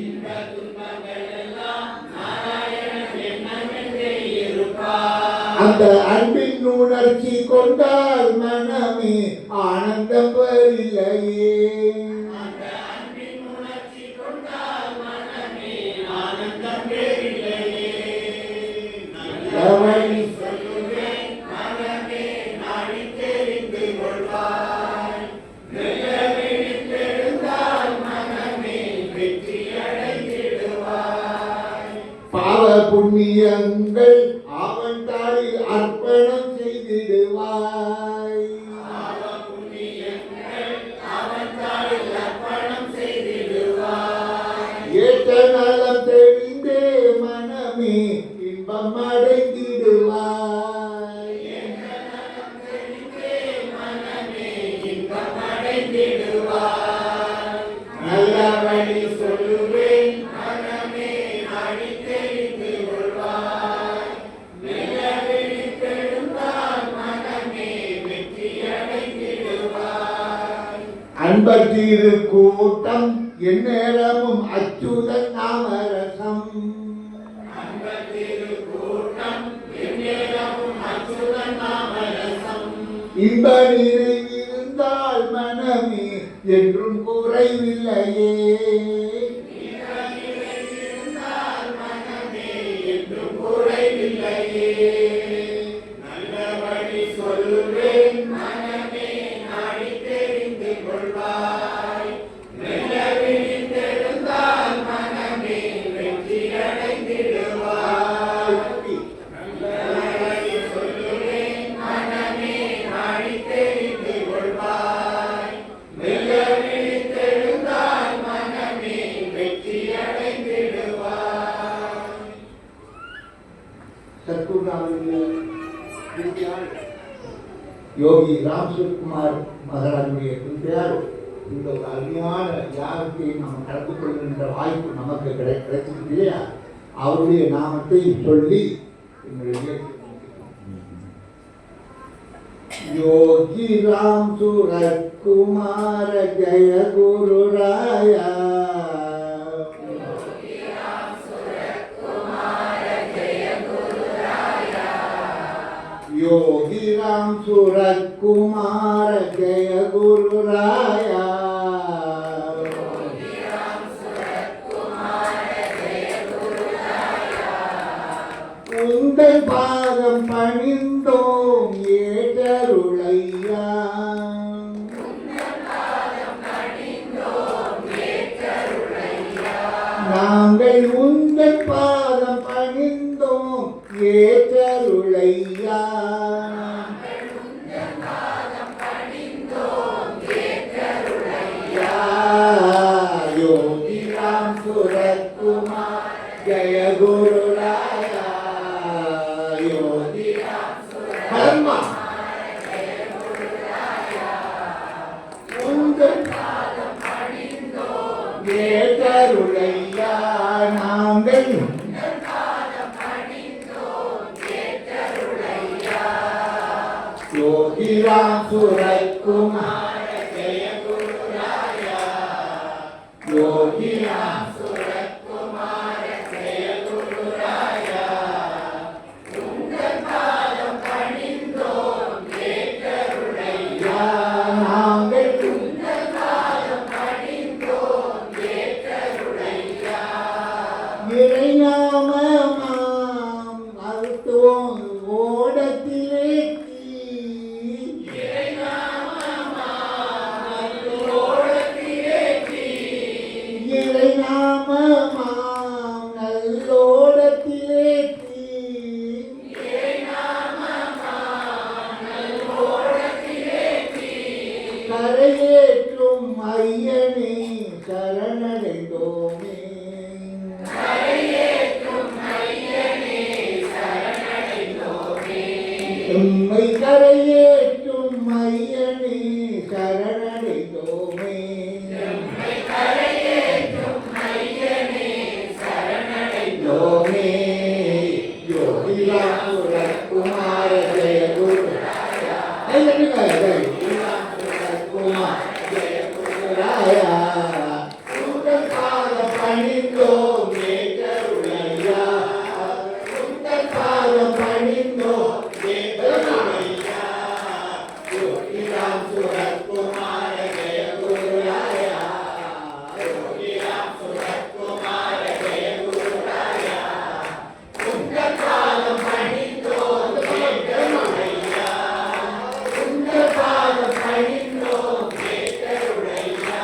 இன்ப துன்பங்கள் எல்லாம் நாராயணன் எண்ணமென்றே இருப்பாய். அந்த அன்பின் உணர்ச்சி கொண்டால் மனமே ஆனந்தம் வரில்லையே. அந்த அன்பின் உணர்ச்சி கொண்டால் மனமே ஆனந்தம் பெறிலையே. நல்ல வழி சொல்லுவேன் மனமே நாடி தெரிந்து கொள்வாய். மெல்ல விழித்தெழுந்தால் மனமே வெற்றி அடைந்திடுவாய். பாவ புண்ணியங்கள் அவன் தாளில் அர்ப்பணம் செய்திடுவாய். பாவ புண்ணியங்கள் அவன் தாளில் அர்ப்பணம் செய்திடுவாய். ஏற்ற நலம் தெரிந்தே மனமே இன்பம் அடைந்திடுவாய். மனமே இன்பம் அடைந்திடுவாய். நல்ல வழி சொல்லுவேன் மனமே நாடி தெரிந்து கொள்வாய். மெல்ல விழித்தெழுந்தால் மனமே வெற்றி அடைந்திடுவாய். அன்பர் தீரு கூட்டம் எந்நேரமும் அச்சுதன் நாமரசம். அன்பர் திருக்கூட்டம் எந்நேரமும் அச்சுதன் நாமரசம். இன்ப நிறைவிருந்தால் மனமே என்றும் குறைவில்லையே. இருந்தால் மனமே என்றும் குறைவில்லையே. நல்ல வழி சொல்லுவேன் மனமே நாடி தெரிந்து கொள்வாய். மெல்ல விழித்தெழுந்தால் மனமே வெற்றி அடைந்திடுவாய். நல்ல வழி சொல்லுவேன் மனமே நாடி தெரிந்து கொள்வாய். மெல்ல விழித்தெழுந்தால் மனமே வெற்றி அடைந்திடுவாய். சத்குருநாதனுடைய யோகி ராம்சுகுமார் மகாராஜுடைய கிருப்பையால் இந்த ஒரு அருமையான யாகத்தை நாம் கலந்து கொள்கின்ற வாய்ப்பு நமக்கு கிடைச்சிருக்கு இல்லையா. அவருடைய நாமத்தை சொல்லி எங்களுடைய யோகி ராம் சூரத் குமார ஜய குரு ராயா. योगी राम सूरत कुमार जय गुरु राया. உங்கள் பாதம் பணிந்தோம் ஏற்றருளையா. நாங்கள் உங்கள் பாதம் பணிந்தோம் ஏற்றருளையா. யோகி ராம் சூரத் குமார் ஜய குரு ராயா. யோகி கர்மா உங்கள் ஏற்றருளையா. நாங்கள் सुरत्कुमार जय गुरुराया योगिराम सुरत्कुमार जय गुरुराया உங்கள்பாதம் பணிந்தோம் ஏற்றருளையா நாங்கள் உங்கள்பாதம் பணிந்தோம் ஏற்றருளையா இறைநாமமாம் அருத்துவம் ஓடத்திலே இறைநாமமாம் நல்லோடத்திலே கரையேற்றும் ஐயனே சரணடைந்தோமே உம்மை கரையேற்றும் ஐயனே சரணடைந்தோமே லோமே யோகிராம் சுரத்குமார ஜெய குருராயா யோகிராம் சுரத்குமார ஜெய குருராயா உங்கள் பாதம் பணிந்தோம் ஏற்றருளையா உங்கள் பாதம் பணிந்தோம் ஏற்றருளையா யோகிராம் சுரத்குமார ஜெய குருராயா யோகிராம் சுரத்குமார ஜெய குருராயா உங்கள் பாதம் பணிந்தோம் ஏற்றருளையா உங்கள் பாதம் பணிந்தோம் ஏற்றருளையா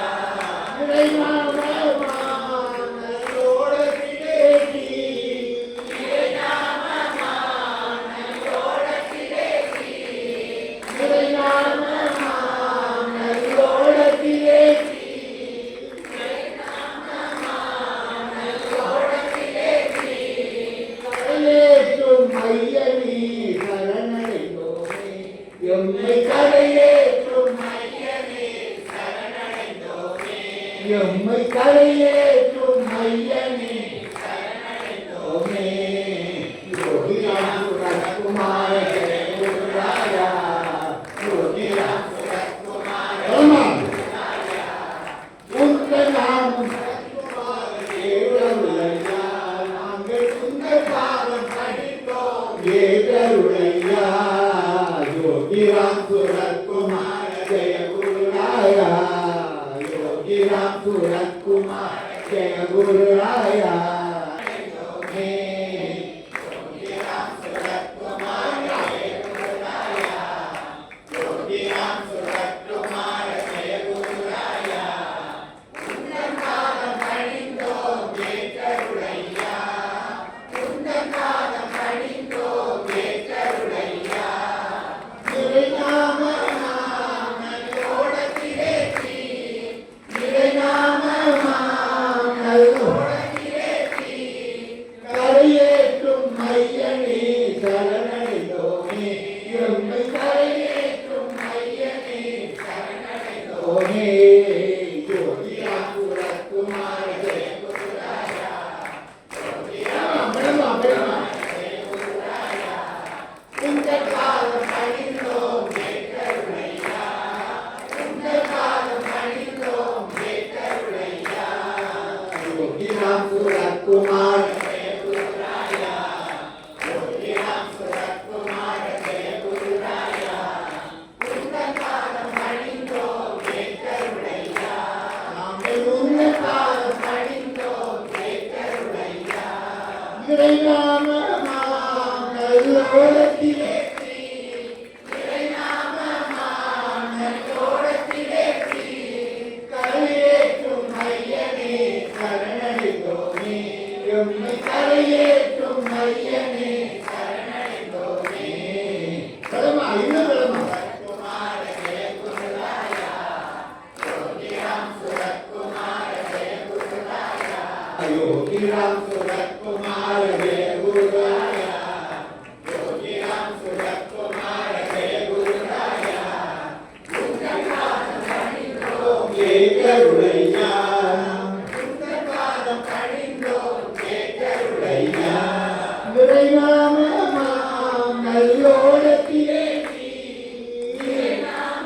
எம்மை கரையேற்றும் ஐயனே சரணடைந்தோமே எம்மை கரையேற்றும் ஐயனே சரணடைந்தோமே யோகிராம் சுரத்குமார ஜெய குருராயா யோகிராம் சுரத்குமார குருராயா உங்கள் நாமம் ஏற்றருளையா நாங்கள் உங்கள் பாதம் பணிந்தோம் ஏற்றருளையா योगिराम सुरत्कुमार जय गुरुराया योगिराम सुरत्कुमार जय गुरुराया योगिराम सुरत्कुमार जय गुरुराया योगिराम सुरत्कुमार जय गुरुराया उन्नत पादम पணிந்தோம் ஏற்றருளையா उन्नत पादम पணிந்தோம் ஏற்றருளையா கரையேற்றும் ஐயனே சரணடைந்தோமே எம்மை கரையேற்றும் ஐயனே சரணடைந்தோமே யோகிராம் சுரத்குமார ஜெய குருராயா யோகிராம் ஜெய குருராயா உங்கள் பாதம் பணிந்தோம் ஏற்றருளையா உங்கள் பாதம் பணிந்தோம் ஏற்றருளையா யோகிராம் சுரத்குமார ஜெய குருராயா யோகிராம் சுரத்குமார ஜெய குருராயா உங்கள் பாதம் பணிந்தோம் ஏற்றருளையா நாங்கள் உங்கள் பாதம் பணிந்தோம் ஏற்றருளையா இறைநாமமாம் நல்லோடத்திலே கரையேற்றும் ஐயனே சரணடைந்தோமே எம்மை கரையேற்றும் ஐயனே சரணடைந்தோமே பலமா இன்னும் பலமா சுரத்குமார ஜெய குருராயா யோகிராம் சுரத்குமார ஜெய குருராயா யோகிராம் சுரத்குமார ஜெய குருராயா யோகிராம் சுரத்குமார ஜெய குருராயா உங்கள் பாதம் பணிந்தோம் ஏற்றருளையா உங்கள் பாதம் பணிந்தோம் ஏற்றருளையா இறைநாமமாம் நல்லோடத்திலே இறைநாம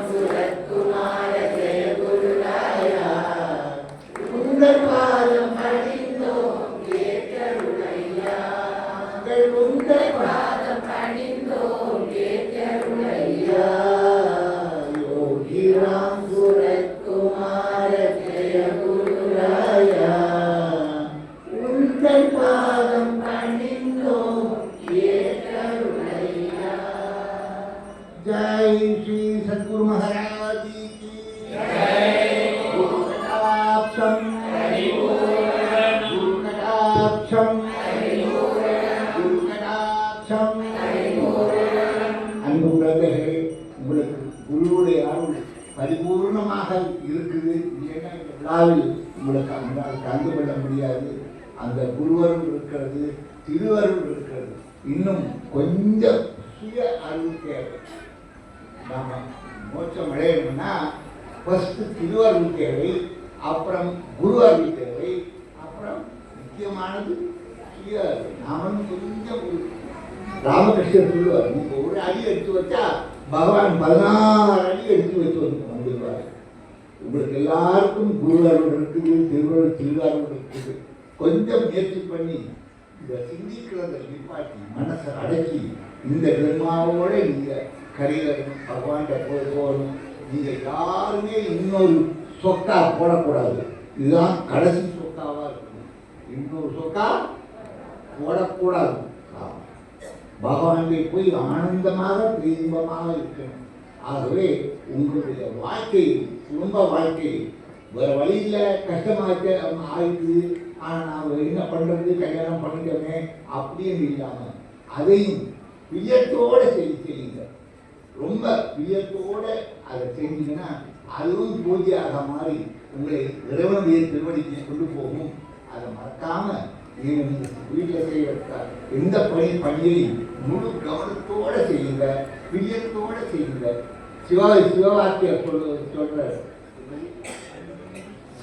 சுரத்குமார ஜெய குருராயா உங்கள் பாதம் பணிந்தோம் ஏற்றருளையா உங்கள் பாதம் பணிந்தோம் ஏற்றருளையா யோகிராம் சுரத்குமார ஜெய குருராயா உங்கள் பாதம் பணிந்தோம் ஏற்றருளையா जय श्री सद्गुरु महाराज की जय। गुरु कटाक्षम गुरु कटाक्षम गुरु कटाक्षम। அன்பு குழந்தைகளே, உங்களுக்கு குருவுடைய அருள் பரிபூர்ணமாக இருக்குது. இல்லைன்னா இந்த விழாவில் உங்களுக்கு அவங்களால் கலந்து கொள்ள முடியாது. அந்த குருவருள் இருக்கிறது, திருவருள் இருக்கிறது. இன்னும் கொஞ்சம் சுய அருள் தேவை. நாம மோட்சம் அடையணும்னா ஃபர்ஸ்ட் திருவருள் தேவை, அப்புறம் குரு அருள் தேவை, அப்புறம் முக்கியமானது சுய அருள். நாமளும் கொஞ்சம் ராமகிருஷ்ணர் சொல்லுவார், நீங்க ஒரு அடி எடுத்து வச்சா பகவான் 16 அடி எடுத்து வச்சு வந்துடுவார். உங்களுக்கு எல்லாருக்கும் குரு அருள் இருக்குது, திருவருள் திருவருள் இருக்குது. கொஞ்சம் முயற்சி பண்ணி இந்த சிந்திக்கிறத நிப்பாட்டி மனசை அடக்கி இந்த ஜென்மாவோட நீங்க கரையில் பகவான்கிட்ட போகணும். நீங்க யாருமே இன்னொரு சொக்கா போடக்கூடாது. இதுதான் கடைசி சொக்காவா இருக்கணும். இன்னொரு சொக்கா போடக்கூடாது. பகவானை போய் ஆனந்தமாக பிரீம்பமாக இருக்கணும். ஆகவே உங்களுடைய வாழ்க்கை, குடும்ப வாழ்க்கை வேற வழியில் கஷ்டமாக ஆயிடுது. ஆனால் நாம் என்ன பண்ணுறது, கல்யாணம் பண்ணிட்டோமே அப்படின்னு இல்லாமல் அதையும் பிரியத்தோடு செய்யுங்க. ரொம்ப பிரியத்தோடு அதை செஞ்சீங்கன்னா அதுவும் பூஜையாக மாறி உங்களை இறைவனுடைய திருவடிக்கு கொண்டு போகும். அதை மறக்காமல் நீங்கள் வீட்டில் செய்கிற எந்த பணியையும் முழு கவனத்தோடு செய்யுங்க, பிரியத்தோடு செய்யுங்க. சிவவாக்கிய சொல்ற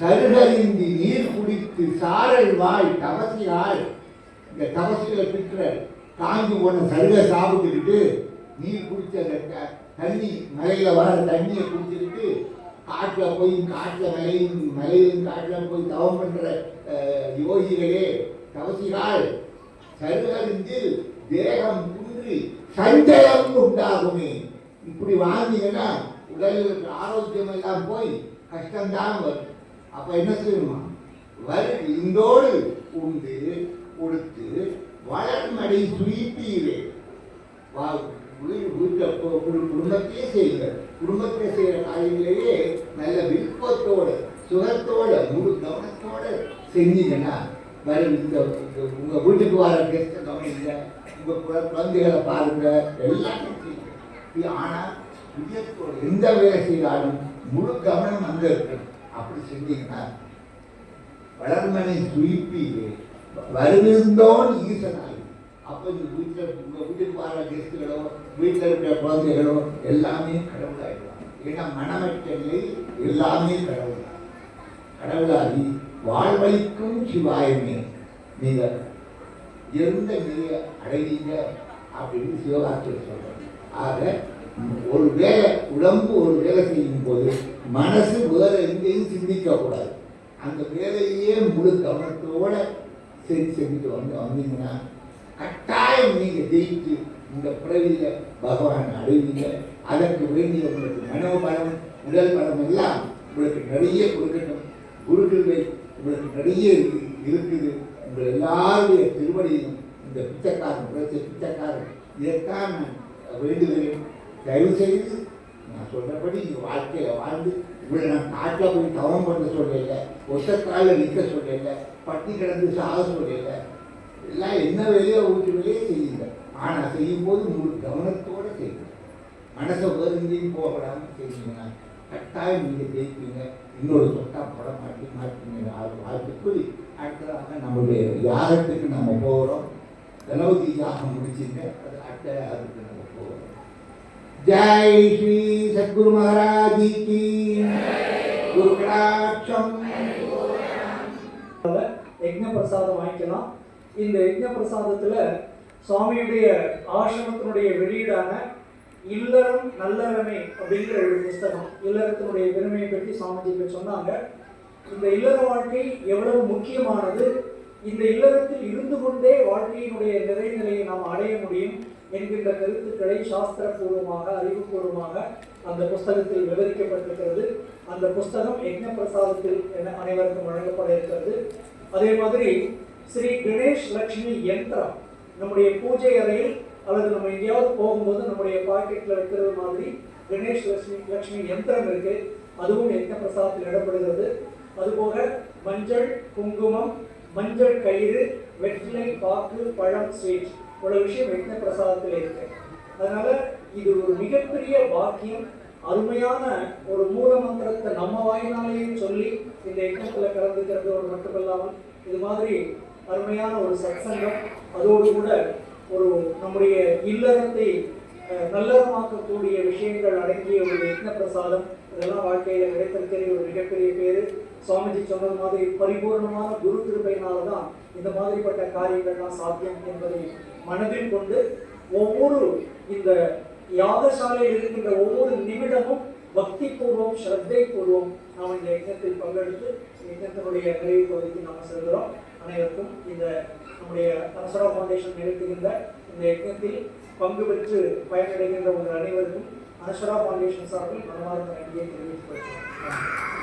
சருகறிந்தி நீர் குடித்து சாரல் வாய் தவசியால். இந்த தவசிகளை பிற்ற காஞ்சி போன சருக சாப்பிட்டுக்கிட்டு நீர் குடிச்ச தண்ணி மலையில் வர தண்ணியை குடிச்சுக்கிட்டு காட்டில் போய் காட்டில் மலையும் காட்டில் போய் தவம் பண்ணுற யோகிகளே, தவசிகள், சருகறிந்தில் தேகம் குன்றி சஞ்சலம் உண்டாகுமே. இப்படி வாங்கிங்கன்னா உடலில் ஆரோக்கியம் எல்லாம் போய் கஷ்டம்தான் வரும். அப்போ என்ன செய்யணுமா, இந்தோடு உண்டு கொடுத்து வளர்மடை சுயிப்பீரே. குடும்பத்தையே செய்யுங்க. குடும்பத்தில் செய்கிற காரியங்களையே நல்ல விருப்பத்தோடு சுகத்தோட முழு கவனத்தோட செஞ்சீங்கன்னா இந்த உங்கள் வீட்டுக்கு வர கெஸ்ட்டை கவனிங்க, உங்கள் குழந்தைகளை பாருங்க, எல்லாத்தையும் செய்யுங்க. ஆனால் விஜயத்தோட எந்த வேலை செய்தாலும் முழு கவனம் அங்கே இருக்கணும். அப்படி செஞ்சீங்கன்னா வளர்மனை சுயிப்பீரே வருகின்றோன் ஈசனாய். அப்போ இந்த வீட்டில் உங்கள் வீட்டுக்கு வர கெஸ்ட்டுகளோ வீட்டில் இருக்கிற குழந்தைகளோ எல்லாமே கடவுளாயிடுவாங்க. ஏன்னா மனமற்ற நிலை எல்லாமே கடவுளாகி வாழ்வழிக்கும் சிவாயமே நீங்கள் எந்த நிலையை அடைவீங்க அப்படின்னு சிவகார்த்தியை சொல்கிறேன். ஆக ஒரு வேலை, உடம்பு ஒரு வேலை செய்யும் போது மனசு வேற எங்கேயும் சிந்திக்கக்கூடாது. அந்த வேலையே முழு கவனத்தோட செஞ்சுட்டு வந்தீங்கன்னா கட்டாயம் நீங்கள் ஜெயித்து இந்த பிறவியில் பகவான் அடைவீங்க. அதற்கு வேண்டிய உங்களுக்கு மனோபலம், உடல் பலம் எல்லாம் உங்களுக்கு நிறைய கொடுக்கட்டும். குருக்களை உங்களுக்கு நிறைய இருக்குது. உங்கள் எல்லாருடைய திருவடியிலும் இந்த பிச்சைக்காரன் பிச்சைக்காரன் இதைத்தான் நான் வேண்டுகிறேன். தயவு செய்து நான் சொல்கிறபடி இந்த வாழ்க்கையில் வாழ்ந்து இவ்வளோ நான் காட்டில் போய் தவம் பண்ண சொல்லல, ஒத்தக்காலில் நிற்க சொல்லல, பட்டி கிடந்து சாக சொல்லல. எல்லாம் என்ன வேலையோ வீட்டு வேலையே செய்யுங்க. ஆனால் செய்யும்போது முழு கவனத்தோடு செய்யுங்க. மனசை வேறுந்தையும் போகப்படாமல் செய்யுங்கன்னா கட்டாயம் நீங்கள் ஜெயிப்பீங்க. இன்னொரு சொத்தா போட மாட்டீங்க. வாழ்த்துக்குள் அடுத்ததாக நம்மளுடைய யாகத்துக்கு நம்ம போகிறோம். கணபதி யாகம் முடிச்சுங்க, அது அடுத்த யாகத்துக்கு நம்ம போகிறோம். ஜெய் ஸ்ரீ சத்குரு மகாராஜி கி குரு கடாட்சம். யஜ்ஞ பிரசாதம் வாங்கிக்கலாம். இந்த யஜ்ஞ பிரசாதத்தில் சுவாமியுடைய ஆசிரமத்தினுடைய வெளியீடான இல்லறம் நல்லறமே அப்படிங்கிற ஒரு புஸ்தகம். இல்லறத்தினுடைய பெருமையை பற்றி சாமிஜிகள் சொன்னாங்க. இந்த இல்லற வாழ்க்கை எவ்வளவு முக்கியமானது, இந்த இல்லறத்தில் இருந்து கொண்டே வாழ்க்கையினுடைய நிறைநிலையை நாம் அடைய முடியும் என்கின்ற கருத்துக்களை சாஸ்திரபூர்வமாக அறிவுபூர்வமாக அந்த புஸ்தகத்தில் விவரிக்கப்பட்டிருக்கிறது. அந்த புஸ்தகம் யக்ஞ பிரசாதத்தில் அனைவருக்கும் வழங்கப்பட இருக்கிறது. அதே மாதிரி ஸ்ரீ கணேஷ் லட்சுமி யந்திரம் நம்முடைய பூஜை அறையில் அல்லது நம்ம எங்கேயாவது போகும்போது நம்முடைய பாக்கெட்டில் வைக்கிறது மாதிரி கணேஷ் லட்சுமி யந்திரம் இருக்கு. அதுவும் யக்ஞ பிரசாதத்தில் இடப்படுகிறது. அதுபோக மஞ்சள், குங்குமம், மஞ்சள் கயிறு, வெற்றிலை, பாக்கு, பழம், ஸ்வீட் இவ்வளவு விஷயம் யக்ஞ பிரசாதத்தில் இருக்கு. அதனால இது ஒரு மிகப்பெரிய பாக்கியம். அருமையான ஒரு மூல மந்திரத்தை நம்ம வாயினாலேயும் சொல்லி இந்த யக்ஞத்தில் கலந்துக்கிறதோடு மட்டுமல்லாமல் இது மாதிரி அருமையான ஒரு சத்சங்கம், அதோடு கூட ஒரு நம்முடைய இல்லறத்தை நல்லறமாக்கக்கூடிய விஷயங்கள் அடங்கிய ஒரு யக்ஞ பிரசாதம், இதெல்லாம் வாழ்க்கையில் கிடைத்திருக்கிற ஒரு மிகப்பெரிய பேரு. சுவாமிஜி சொன்னது மாதிரி பரிபூர்ணமான குரு கிருபையினால தான் இந்த மாதிரிப்பட்ட காரியங்கள்லாம் சாத்தியம் என்பதை மனதில் கொண்டு ஒவ்வொரு இந்த யாகசாலையில் இருக்கின்ற ஒவ்வொரு நிமிடமும் பக்தி பூர்வம், ஸ்ரத்தை பூர்வம் நாம் இந்த யஜ்ஞத்தில் பங்கெடுத்து யஜ்ஞத்தினுடைய நிறைவு பகுதிக்கு நாம் செல்கிறோம். அனைவருக்கும் இந்த நம்முடைய அனஸ்வரா ஃபவுண்டேஷன் நிகழ்த்துகின்ற இந்த யஜ்ஞத்தில் பங்கு பெற்று பயனடைகின்ற உங்கள் அனைவருக்கும் அனஸ்வரா ஃபவுண்டேஷன் சார்பில் மனமார்ந்த நன்றியை தெரிவித்துக் கொள்கிறேன்.